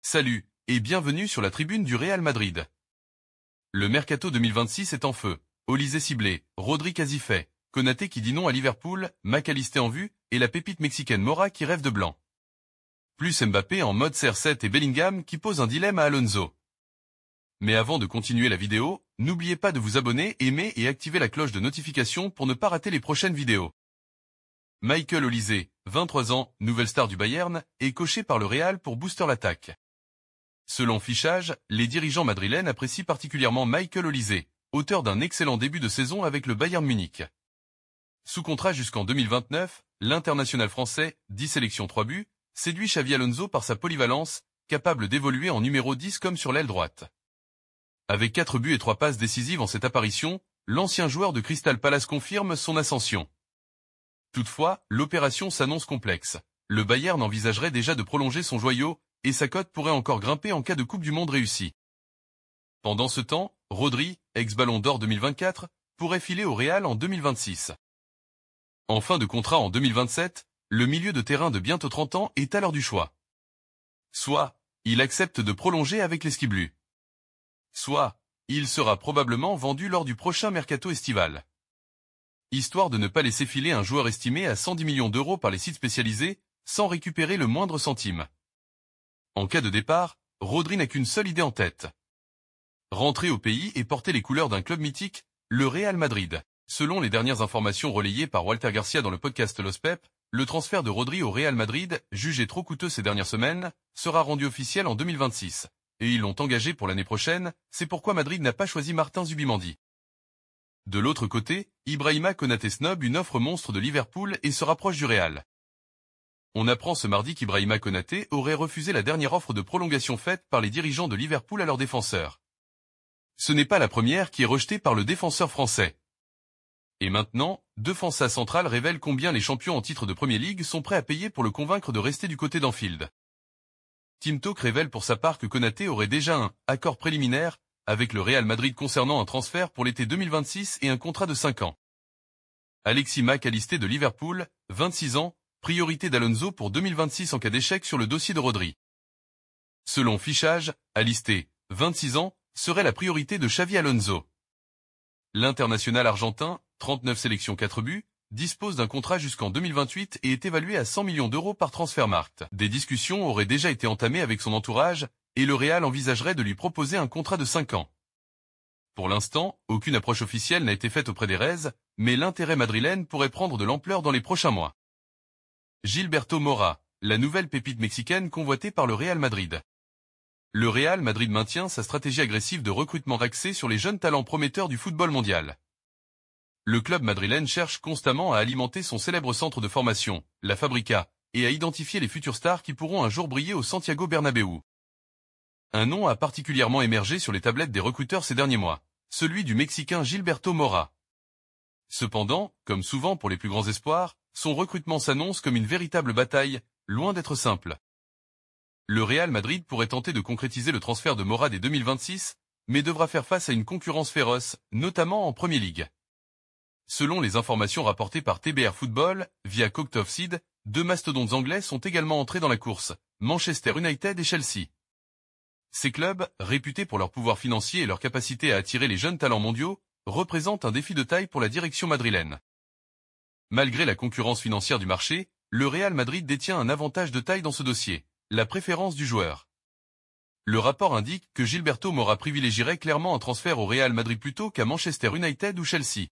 Salut, et bienvenue sur la tribune du Real Madrid. Le mercato 2026 est en feu. Olise ciblé, Rodri quasi fait, Konaté qui dit non à Liverpool, Mac Allister en vue, et la pépite mexicaine Mora qui rêve de blanc. Plus Mbappé en mode CR7 et Bellingham qui pose un dilemme à Alonso. Mais avant de continuer la vidéo, n'oubliez pas de vous abonner, aimer et activer la cloche de notification pour ne pas rater les prochaines vidéos. Michael Olise, 23 ans, nouvelle star du Bayern, est coché par le Real pour booster l'attaque. Selon Fichage, les dirigeants madrilènes apprécient particulièrement Michael Olise, auteur d'un excellent début de saison avec le Bayern Munich. Sous contrat jusqu'en 2029, l'international français, 10 sélections 3 buts, séduit Xavi Alonso par sa polyvalence, capable d'évoluer en numéro 10 comme sur l'aile droite. Avec 4 buts et 3 passes décisives en cette apparition, l'ancien joueur de Crystal Palace confirme son ascension. Toutefois, l'opération s'annonce complexe. Le Bayern envisagerait déjà de prolonger son joyau, et sa cote pourrait encore grimper en cas de Coupe du Monde réussie. Pendant ce temps, Rodri, ex-Ballon d'Or 2024, pourrait filer au Real en 2026. En fin de contrat en 2027, le milieu de terrain de bientôt 30 ans est à l'heure du choix. Soit, il accepte de prolonger avec les Skiblu. Soit, il sera probablement vendu lors du prochain mercato estival. Histoire de ne pas laisser filer un joueur estimé à 110 millions d'euros par les sites spécialisés, sans récupérer le moindre centime. En cas de départ, Rodri n'a qu'une seule idée en tête. Rentrer au pays et porter les couleurs d'un club mythique, le Real Madrid. Selon les dernières informations relayées par Walter Garcia dans le podcast Los Pep, le transfert de Rodri au Real Madrid, jugé trop coûteux ces dernières semaines, sera rendu officiel en 2026. Et ils l'ont engagé pour l'année prochaine, c'est pourquoi Madrid n'a pas choisi Martin Zubimendi. De l'autre côté, Ibrahima Konaté snob une offre monstre de Liverpool et se rapproche du Real. On apprend ce mardi qu'Ibrahima Konaté aurait refusé la dernière offre de prolongation faite par les dirigeants de Liverpool à leurs défenseurs. Ce n'est pas la première qui est rejetée par le défenseur français. Et maintenant, Defensa Central révèle combien les champions en titre de Premier League sont prêts à payer pour le convaincre de rester du côté d'Anfield. Team Talk révèle pour sa part que Konaté aurait déjà un « accord préliminaire » avec le Real Madrid concernant un transfert pour l'été 2026 et un contrat de 5 ans. Alexis Mac Allister de Liverpool, 26 ans, priorité d'Alonso pour 2026 en cas d'échec sur le dossier de Rodri. Selon Fichage, Allister, 26 ans, serait la priorité de Xavi Alonso. L'international argentin, 39 sélections 4 buts, dispose d'un contrat jusqu'en 2028 et est évalué à 100 millions d'euros par Transfermarkt. Des discussions auraient déjà été entamées avec son entourage, et le Real envisagerait de lui proposer un contrat de 5 ans. Pour l'instant, aucune approche officielle n'a été faite auprès des Reds, mais l'intérêt madrilène pourrait prendre de l'ampleur dans les prochains mois. Gilberto Mora, la nouvelle pépite mexicaine convoitée par le Real Madrid. Le Real Madrid maintient sa stratégie agressive de recrutement axée sur les jeunes talents prometteurs du football mondial. Le club madrilène cherche constamment à alimenter son célèbre centre de formation, la Fabrica, et à identifier les futures stars qui pourront un jour briller au Santiago Bernabéu. Un nom a particulièrement émergé sur les tablettes des recruteurs ces derniers mois, celui du Mexicain Gilberto Mora. Cependant, comme souvent pour les plus grands espoirs, son recrutement s'annonce comme une véritable bataille, loin d'être simple. Le Real Madrid pourrait tenter de concrétiser le transfert de Mora dès 2026, mais devra faire face à une concurrence féroce, notamment en Premier League. Selon les informations rapportées par TBR Football, via Cocktofseed, 2 mastodontes anglais sont également entrés dans la course, Manchester United et Chelsea. Ces clubs, réputés pour leur pouvoir financier et leur capacité à attirer les jeunes talents mondiaux, représentent un défi de taille pour la direction madrilène. Malgré la concurrence financière du marché, le Real Madrid détient un avantage de taille dans ce dossier, la préférence du joueur. Le rapport indique que Gilberto Mora privilégierait clairement un transfert au Real Madrid plutôt qu'à Manchester United ou Chelsea.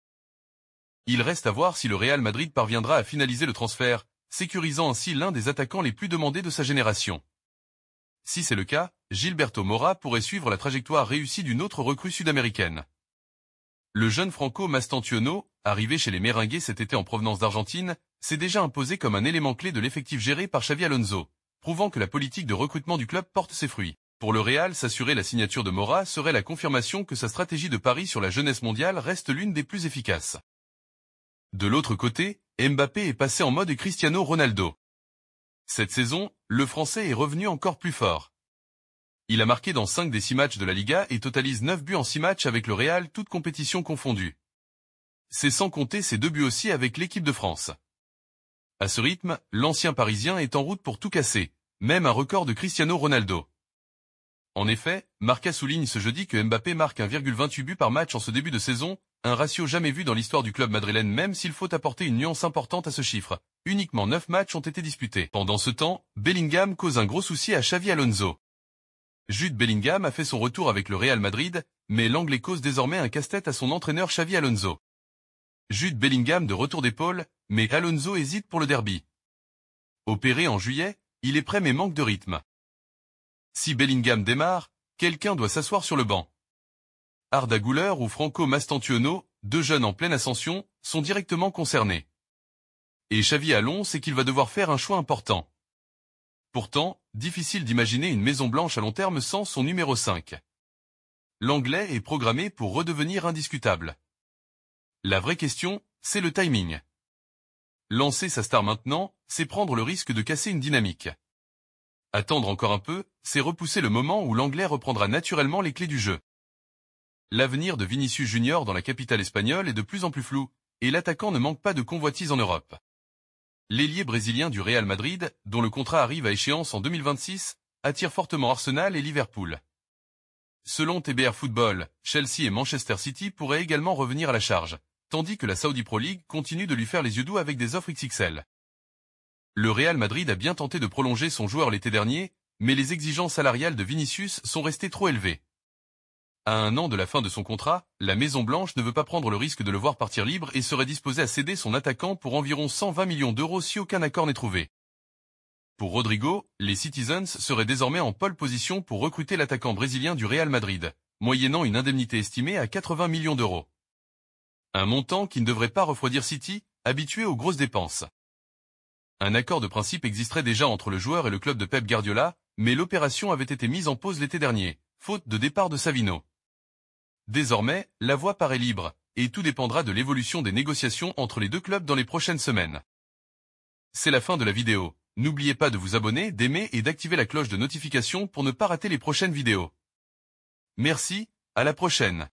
Il reste à voir si le Real Madrid parviendra à finaliser le transfert, sécurisant ainsi l'un des attaquants les plus demandés de sa génération. Si c'est le cas, Gilberto Mora pourrait suivre la trajectoire réussie d'une autre recrue sud-américaine. Le jeune Franco Mastantuono, arrivé chez les Merengues cet été en provenance d'Argentine, s'est déjà imposé comme un élément clé de l'effectif géré par Xavi Alonso, prouvant que la politique de recrutement du club porte ses fruits. Pour le Real, s'assurer la signature de Mora serait la confirmation que sa stratégie de pari sur la jeunesse mondiale reste l'une des plus efficaces. De l'autre côté, Mbappé est passé en mode Cristiano Ronaldo. Cette saison, le Français est revenu encore plus fort. Il a marqué dans 5 des 6 matchs de la Liga et totalise 9 buts en 6 matchs avec le Real, toutes compétitions confondues. C'est sans compter ses 2 buts aussi avec l'équipe de France. À ce rythme, l'ancien Parisien est en route pour tout casser, même un record de Cristiano Ronaldo. En effet, Marca souligne ce jeudi que Mbappé marque 1,28 buts par match en ce début de saison, un ratio jamais vu dans l'histoire du club madrilène même s'il faut apporter une nuance importante à ce chiffre. Uniquement 9 matchs ont été disputés. Pendant ce temps, Bellingham cause un gros souci à Xavi Alonso. Jude Bellingham a fait son retour avec le Real Madrid, mais l'Anglais cause désormais un casse-tête à son entraîneur Xavi Alonso. Jude Bellingham de retour d'épaule, mais Alonso hésite pour le derby. Opéré en juillet, il est prêt mais manque de rythme. Si Bellingham démarre, quelqu'un doit s'asseoir sur le banc. Arda Güler ou Franco Mastantuono, deux jeunes en pleine ascension, sont directement concernés. Et Xavi Alonso sait qu'il va devoir faire un choix important. Pourtant, difficile d'imaginer une Maison Blanche à long terme sans son numéro 5. L'Anglais est programmé pour redevenir indiscutable. La vraie question, c'est le timing. Lancer sa star maintenant, c'est prendre le risque de casser une dynamique. Attendre encore un peu, c'est repousser le moment où l'Anglais reprendra naturellement les clés du jeu. L'avenir de Vinicius Junior dans la capitale espagnole est de plus en plus flou, et l'attaquant ne manque pas de convoitise en Europe. L'ailier brésilien du Real Madrid, dont le contrat arrive à échéance en 2026, attire fortement Arsenal et Liverpool. Selon TBR Football, Chelsea et Manchester City pourraient également revenir à la charge, tandis que la Saudi Pro League continue de lui faire les yeux doux avec des offres XXL. Le Real Madrid a bien tenté de prolonger son joueur l'été dernier, mais les exigences salariales de Vinicius sont restées trop élevées. À 1 an de la fin de son contrat, la Maison Blanche ne veut pas prendre le risque de le voir partir libre et serait disposée à céder son attaquant pour environ 120 millions d'euros si aucun accord n'est trouvé. Pour Rodrigo, les Citizens seraient désormais en pole position pour recruter l'attaquant brésilien du Real Madrid, moyennant une indemnité estimée à 80 millions d'euros. Un montant qui ne devrait pas refroidir City, habitué aux grosses dépenses. Un accord de principe existerait déjà entre le joueur et le club de Pep Guardiola, mais l'opération avait été mise en pause l'été dernier, faute de départ de Savino. Désormais, la voie paraît libre, et tout dépendra de l'évolution des négociations entre les deux clubs dans les prochaines semaines. C'est la fin de la vidéo. N'oubliez pas de vous abonner, d'aimer et d'activer la cloche de notification pour ne pas rater les prochaines vidéos. Merci, à la prochaine.